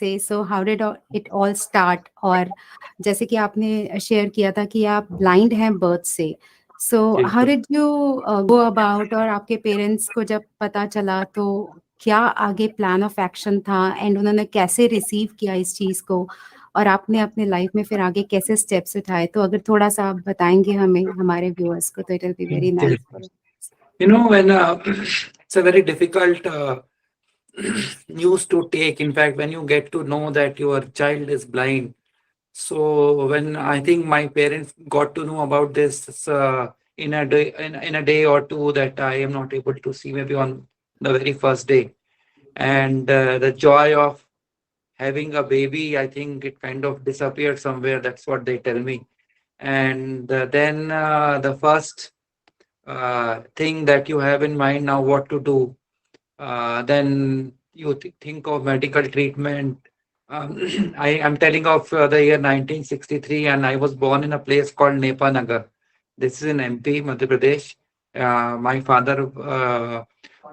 से, so how did it all start? और जैसे कि आपने शेयर किया था कि आप ब्लाइंड हैं बर्थ से, सो हाउ बिल्कुल। Did you go about? और आपके पेरेंट्स को जब पता चला तो क्या आगे प्लान ऑफ एक्शन था, एंड उन्होंने कैसे रिसीव किया इस चीज़ को, और आपने अपने लाइफ में फिर आगे कैसे स्टेप्स उठाए? तो अगर थोड़ा सा आप बताएंगे हमें, हमारे व्यूअर्स को, तो it will be very nice. You know, when it's a very difficult news to take. In fact, when you get to know that your child is blind. So when I think my parents got to know about this in a day, in a day or two, that I am not able to see, maybe on the very first day, and the joy of having a baby, I think it kind of disappeared somewhere. That's what they tell me. And then the first thing that you have in mind now, what to do, then you think of medical treatment. I am telling of the year 1963, and I was born in a place called Nepanagar. This is in MP, Madhya Pradesh. My father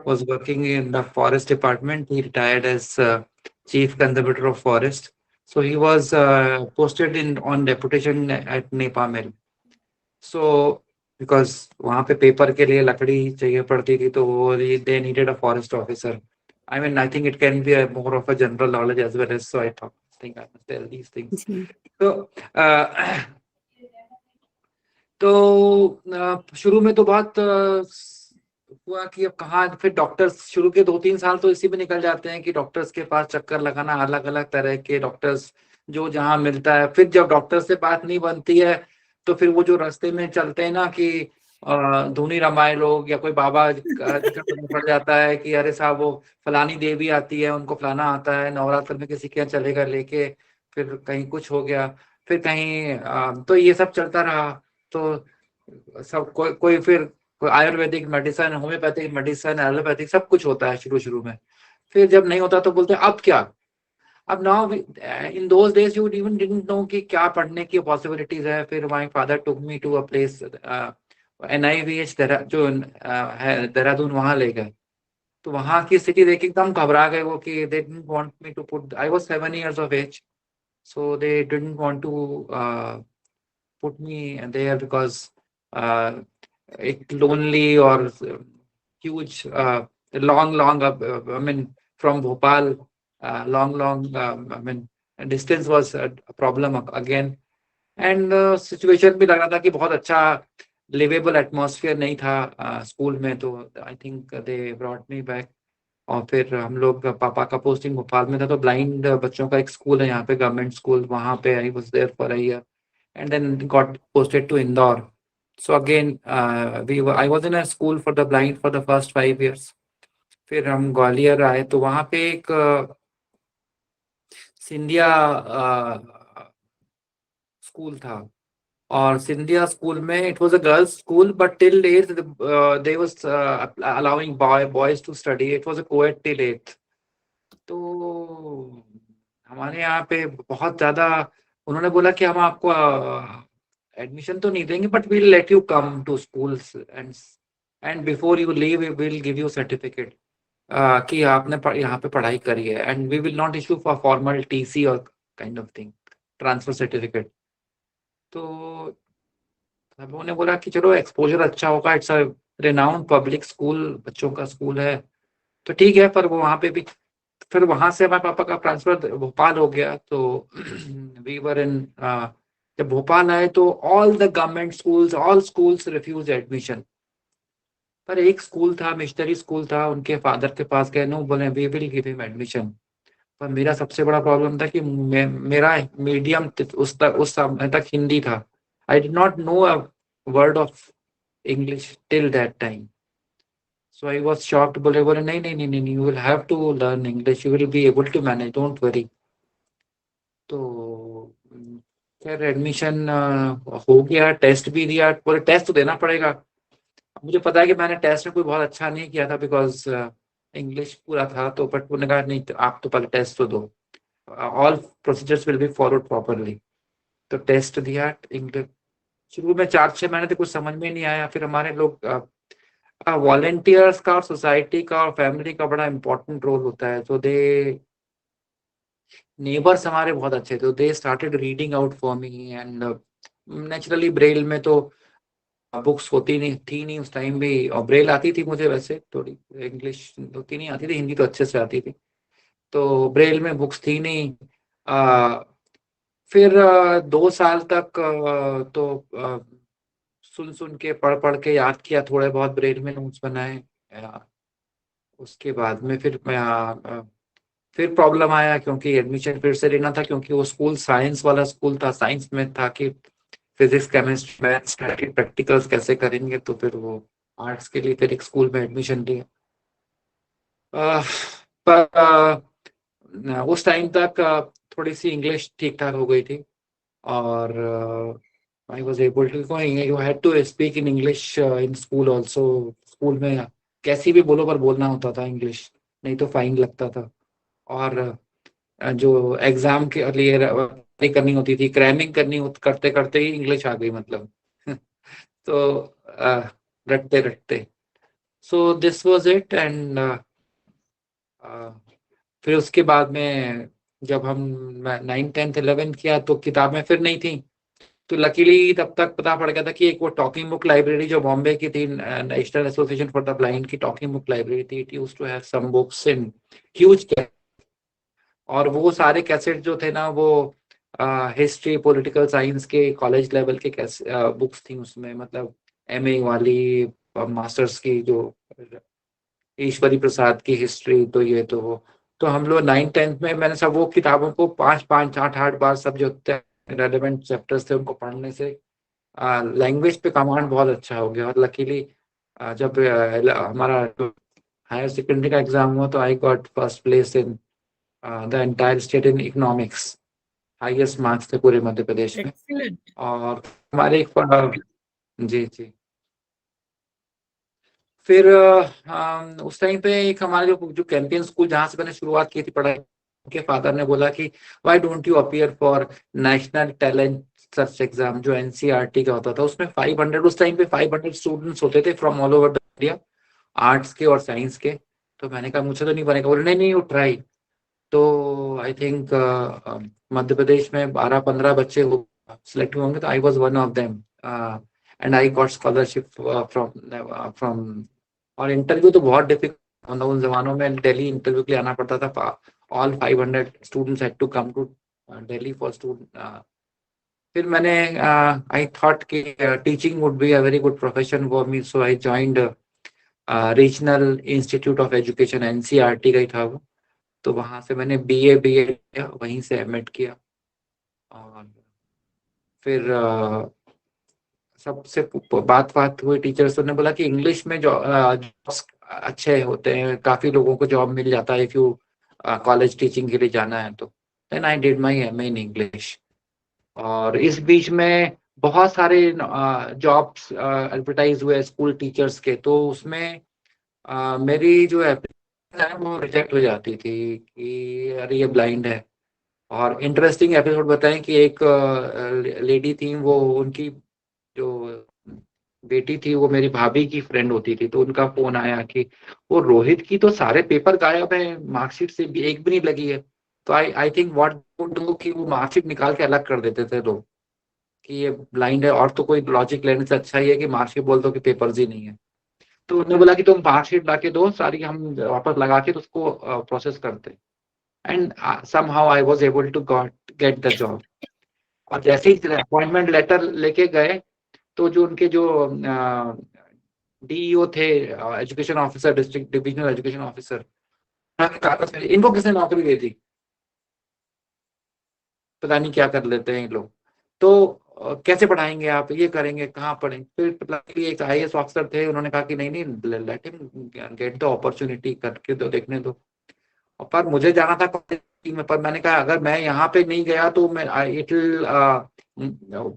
was working in the forest department. He retired as chief conservator of forest. So he was posted in on deputation at Nepa Mill. So because वहाँ पे paper के लिए लकड़ी चाहिए पड़ती थी, तो वो they needed a forest officer. I mean, I think it can be a more of a general knowledge as well as, so I think I must tell these things. जी तो शुरू में तो बहुत हुआ कि अब कहाँ, फिर डॉक्टर्स शुरू के 2-3 साल तो इसी में निकल जाते हैं कि डॉक्टर्स के पास चक्कर लगाना, अलग अलग तरह के डॉक्टर्स जो जहाँ मिलता है। फिर जब डॉक्टर से बात नहीं बनती है, तो फिर वो जो रास्ते में चलते हैं ना कि धुनी रमाए लोग, या कोई बाबा जी का पता पड़ जाता है कि अरे साहब वो फलानी देवी आती है, उनको फलाना आता है, नवरात्र में किसी के यहाँ चलेगा लेके, फिर कहीं कुछ हो गया, फिर कहीं तो ये सब चलता रहा। तो सब कोई फिर कोई Ayurvedic medicine, homeopathic medicine, allopathic, सब कुछ होता है शुरू शुरू में। फिर जब नहीं होता तो बोलते हैं अब क्या। अब now in those days you even didn't know कि क्या पढ़ने की पॉसिबिलिटीज है। फिर my father took me to a place NIVH जो है देहरादून, वहां ले गए। तो वहां की स्थिति देख के एकदम घबरा गए वो, कि they didn't want me to put, I was 7 years of age, so they didn't want to put me there because it lonely or huge long I mean from Bhopal, long I mean distance was a problem again. And situation भी लग रहा था कि बहुत अच्छा liveable atmosphere नहीं था school में। तो I think they brought me back. और फिर हम लोग, पापा का पोस्टिंग भोपाल में था, तो ब्लाइंड बच्चों का एक स्कूल है यहाँ पे, गवर्नमेंट स्कूल, वहाँ पे I was there for a year and then got posted to Indore. So again, I was in a school for the blind for the first 5 years. फिर हम ग्वालियर आए, तो वहाँ पे एक सिंधिया स्कूल था। और सिंधिया स्कूल में it was a girls school, but till 8th they was allowing boys to study. It was a co-ed till 8th. तो हमारे यहाँ पे बहुत ज्यादा उन्होंने बोला कि हम आपको एडमिशन तो नहीं देंगे, but we'll let you come to schools and before you leave we will give you certificate कि आपने यहाँ पे पढ़ाई करी है, and we will not issue for formal TC और kind of thing, transfer certificate. तो सब लोगों ने बोला कि चलो एक्सपोजर अच्छा होगा, it's a renowned public school, बच्चों का स्कूल है, तो ठीक है। पर वो वहाँ पे भी, फिर वहां से हमारे पापा का ट्रांसफर भोपाल हो गया। तो वी वर इन, जब भोपाल आए तो all the government schools, all schools refuse admission. पर एक स्कूल था, मिशनरी स्कूल था, उनके फादर के पास गए, नो बोले we will give him admission. पर मेरा सबसे बड़ा प्रॉब्लम था कि मेरा मीडियम उस समय तक हिंदी था। I did not know a word of English till that time. So I was shocked. बोले बोले नहीं नहीं नहीं नहीं, you will have to learn English. You will be able to manage. Don't worry. तो फिर एडमिशन हो गया, टेस्ट भी दिया। बोले टेस्ट तो देना पड़ेगा। मुझे पता है कि मैंने टेस्ट में कोई बहुत अच्छा नहीं किया था, बिकॉज इंग्लिश पूरा था। तो बट उन्होंने कहा नहीं, तो आप तो पहले टेस्ट तो दो, all procedures will be followed properly. तो टेस्ट दिया इंग्लिश। शुरू में 4-6 महीने तक कुछ समझ में नहीं आया। फिर हमारे लोग वॉलेंटियर्स का और सोसाइटी का और फैमिली का बड़ा इंपॉर्टेंट रोल होता है। तो दे नेबर्स हमारे बहुत अच्छे थे, they started reading out for me and naturally Braille में तो बुक्स होती नहीं थी नहीं उस टाइम भी, और ब्रेल आती थी मुझे, वैसे थोड़ी इंग्लिश उतनी नहीं आती थी, हिंदी तो अच्छे से आती थी, तो ब्रेल में बुक्स थी नहीं। आ, फिर 2 साल तक तो सुन सुन के पढ़ पढ़ के याद किया, थोड़े बहुत ब्रेल में नोट्स बनाए। उसके बाद में फिर प्रॉब्लम आया, क्योंकि एडमिशन फिर से लेना था, क्योंकि वो स्कूल साइंस वाला स्कूल था, साइंस में था कि फिजिक्स केमिस्ट्री मैथ्स प्रैक्टिकल्स कैसे करेंगे, तो फिर वो आर्ट्स के लिए फिर एक स्कूल में एडमिशन लिया। अह, पर उस टाइम तक थोड़ी सी इंग्लिश ठीक ठाक हो गई थी, और I was able to, you had to speak in English in school also. School में कैसी भी बोलो पर बोलना होता था इंग्लिश, नहीं तो फाइन लगता था। और जो एग्जाम के लिए तैयारी करनी होती थी, क्रैमिंग करते करते ही इंग्लिश आ गई मतलब। तो रटते रटते, so this was it. And फिर उसके बाद में जब हम 9th 10th 11th किया, तो किताबें फिर नहीं थी, तो लकीली तब तक पता पड़ गया था कि एक वो टॉकिंग बुक लाइब्रेरी जो बॉम्बे की थी, national association for the blind की टॉकिंग बुक लाइब्रेरी थी, it used to have some books in huge. और वो सारे कैसेट जो थे ना, वो हिस्ट्री पॉलिटिकल साइंस के कॉलेज लेवल के बुक्स थी उसमें, मतलब एमए वाली, मास्टर्स की जो ईश्वरी प्रसाद की हिस्ट्री, तो ये तो वो, तो हम लोग 9th 10th में मैंने सब वो किताबों को 5 5 8 8 बार, सब जो रेलेवेंट चैप्टर्स थे उनको पढ़ने से लैंग्वेज पे कमांड बहुत अच्छा हो गया। और लकीली जब हमारा हायर सेकेंडरी का एग्जाम हुआ, तो I got first place in the entire state in economics, highest marks थे पूरे मध्य प्रदेश में। Excellent. और हमारे एक जी जी, फिर उस टाइम पे एक हमारे जो कैंपियन स्कूल जहाँ से मैंने शुरुआत की थी पढ़ाई, के फादर ने बोला कि why don't you appear for national talent search exam, जो एनसीईआरटी का होता था, उसमें 500, उस टाइम पे 500 स्टूडेंट्स होते थे from all over the India, arts के और साइंस के। तो मैंने कहा मुझे तो नहीं बनेगा, बोले नहीं नहीं यू ट्राई। तो आई थिंक मध्य प्रदेश में 12 15 बच्चे सिलेक्ट होंगे, तो I was one of them, and I got scholarship from. और इंटरव्यू तो बहुत डिफिकल्ट, उन जमानों में दिल्ली इंटरव्यू के लिए आना पड़ता था, all 500 students had to come to Delhi for student. फिर मैंने आई थॉट कि teaching would be a very good profession for me, so I joined regional institute of education, NCERT का ही था वो, तो वहां से मैंने बीए बीएड किया, वहीं से एमएड किया। और फिर सबसे बात हुई टीचर्स, ने बोला कि इंग्लिश में जो jobs अच्छे होते हैं, काफी लोगों को जॉब मिल जाता है इफ यू कॉलेज टीचिंग के लिए जाना है तो। Then I did my MA in English. और इस बीच में बहुत सारे जॉब्स एडवर्टाइज हुए स्कूल टीचर्स के, तो उसमें मेरी जो एप्लीकेशन है वो रिजेक्ट हो जाती थी कि अरे ये ब्लाइंड है। और इंटरेस्टिंग एपिसोड बताएं कि एक लेडी थी, वो उनकी जो बेटी थी वो मेरी भाभी की फ्रेंड होती थी, तो उनका फोन आया कि वो रोहित की तो सारे पेपर गायब है, मार्कशीट से भी एक भी नहीं लगी है। तो आई आई थिंक व्हाट डू कि वो मार्कशीट निकाल के अलग कर देते थे लोग कि ये ब्लाइंड है, और तो कोई लॉजिक लेने से अच्छा ही है कि मार्कशीट बोल दो कि पेपर्स ही नहीं है। तो उन्होंने बोला कि तुम मार्कशीट ला के दो सारी, हम वापस लगा के तो उसको प्रोसेस करते। And somehow I was able to get the job। और जैसे ही अपॉइंटमेंट लेटर लेके गए, तो जो उनके जो डीईओ थे, education officer, district divisional education officer, कागज में इनको किसने नौकरी दे दी, पता नहीं क्या कर लेते हैं ये लोग। तो कैसे पढ़ाएंगे आप, ये करेंगे कहाँ पढ़ेंगे। फिर लकीली एक आईएएस ऑफिसर थे, उन्होंने कहा कि नहीं नहीं, let him get the opportunity, करके तो देखने दो। और पर मुझे जाना था कॉलेज में, पर मैंने कहा अगर मैं यहाँ पे नहीं गया तो मैं इट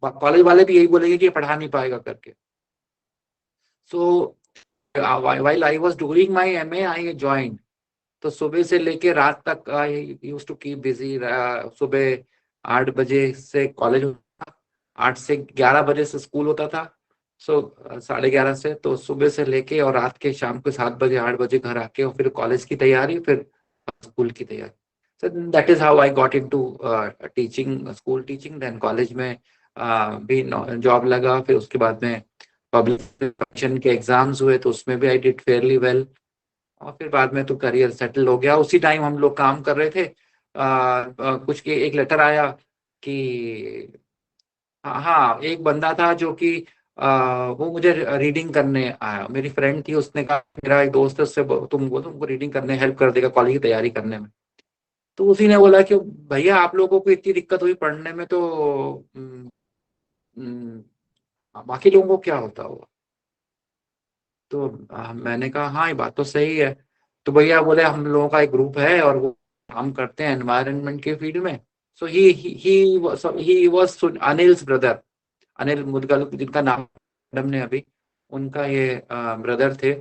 कॉलेज वाले भी यही बोलेंगे कि ये पढ़ा नहीं पाएगा करके। सो while I was doing my MA I joined। तो सुबह से लेके रात तक आई यूज टू कीप बिजी। सुबह 8 बजे से कॉलेज होता था, 8 से 11 बजे से स्कूल होता था, सो 11:30 से, तो सुबह से लेके और रात के शाम को 7 बजे 8 बजे घर आके, और फिर कॉलेज की तैयारी, फिर स्कूल की तैयारी। So that is how I got into teaching, school teaching. Then college में भी जॉब लगा, फिर उसके बाद में पब्लिक फंक्शन के एग्जाम्स हुए तो उसमें भी आई डिड फेयरली वेल, और फिर बाद में तो करियर सेटल हो गया। उसी टाइम हम लोग काम कर रहे थे, कुछ के एक लेटर आया कि हाँ हाँ, एक बंदा था जो कि वो मुझे रीडिंग करने आया, मेरी फ्रेंड थी, उसने कहा मेरा एक दोस्त है, उससे तुमको रीडिंग करने हेल्प कर देगा कॉलेज की तैयारी करने में। तो उसी ने बोला कि भैया आप लोगों को इतनी दिक्कत हुई पढ़ने में तो बाकी लोगों को क्या होता होगा। तो मैंने कहा हाँ ये बात तो सही है। तो भैया बोले हम लोगों का एक ग्रुप है और वो काम करते हैं एनवायरनमेंट के फील्ड में। So he was Anil's brother, Anil Mudgal जिनका नाम मैडम ने अभी, उनका ये ब्रदर थे।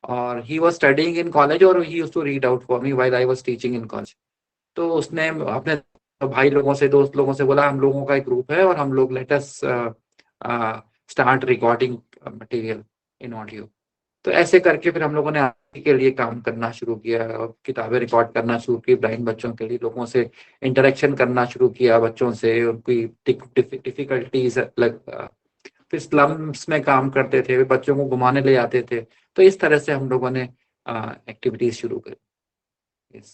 और he was studying in college और he used to read out for me while I was teaching in college. तो उसने अपने भाई लोगों से, दोस्त लोगों से बोला हम लोगों का एक ग्रुप है और हम लोग let us start recording material in audio. तो ऐसे करके फिर हम लोगों ने आगे के लिए काम करना शुरू किया और किताबें रिकॉर्ड करना शुरू की ब्लाइंड बच्चों के लिए, लोगों से इंटरेक्शन करना शुरू किया, बच्चों से उनकी डिफिकल्टीज लग फिर स्लम्स में काम करते थे, बच्चों को घुमाने ले जाते थे। तो इस तरह से हम लोगों ने एक्टिविटीज शुरू करी। Yes.